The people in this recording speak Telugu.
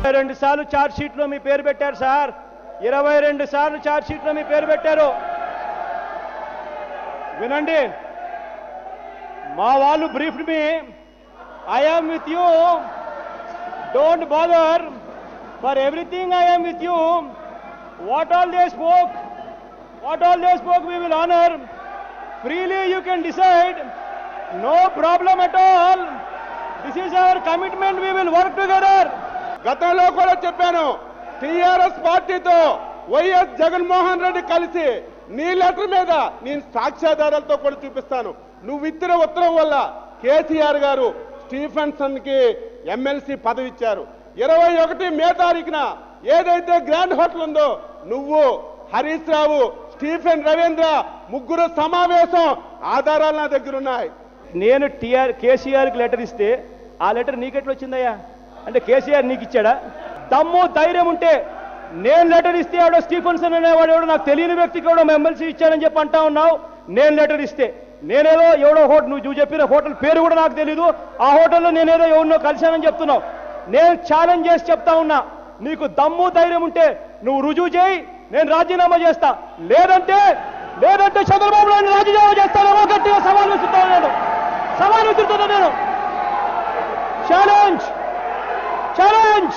22 సార్లు చార్జ్ షీట్లో మీ పేరు పెట్టారు సార్. 22 సార్లు చార్జ్ షీట్లో మీ పేరు పెట్టారు. వినండి, మా వాళ్ళు briefed me. I am with you, don't bother, for everything I am with you. What all they spoke we will honor. Freely you can decide, no problem at all. This is our commitment, we will work together. గతంలో కూడా చెప్పాను, టీఆర్ఎస్ పార్టీతో వైఎస్ జగన్మోహన్ రెడ్డి కలిసి నీ లెటర్ మీద నేను సాక్ష్యాధారాలతో కూడా చూపిస్తాను. నువ్వు ఇచ్చిన ఉత్తరం వల్ల కేసీఆర్ గారు స్టీఫెన్సన్ కి ఎమ్మెల్సీ పదవి ఇచ్చారు. 21 మే తారీఖున ఏదైతే గ్రాండ్ హోటల్ ఉందో, నువ్వు, హరీష్ రావు, స్టీఫెన్ రవీంద్ర ముగ్గురు సమావేశం ఆధారాలు నా దగ్గర ఉన్నాయి. నేను కేసీఆర్కి లెటర్ ఇస్తే ఆ లెటర్ నీకెట్లు వచ్చిందయ్యా? అంటే కేసీఆర్ నీకు ఇచ్చాడా? దమ్ము ధైర్యం ఉంటే నేను లెటర్ ఇస్తే ఎవడో స్టీఫెన్సన్ అనేవాడు ఎవడో నాకు తెలియని వ్యక్తికి ఎవడో ఎమ్మెల్సీ ఇచ్చాడని చెప్పి అంటా ఉన్నావు. నేను లెటర్ ఇస్తే నేనేదో ఎవడో హోటల్, నువ్వు చెప్పిన హోటల్ పేరు కూడా నాకు తెలీదు, ఆ హోటల్లో నేనేదో ఎవరినో కలిశానని చెప్తున్నావు. నేను ఛాలెంజ్ చేసి చెప్తా ఉన్నా, నీకు దమ్ము ధైర్యం ఉంటే నువ్వు రుజువు చేయి, నేను రాజీనామా చేస్తా. లేదంటే చంద్రబాబు నాయుడు రాజీనామా చేస్తానేమో గట్టిగా సవాల్ విసురుతున్నా నేను. ఛాలెంజ్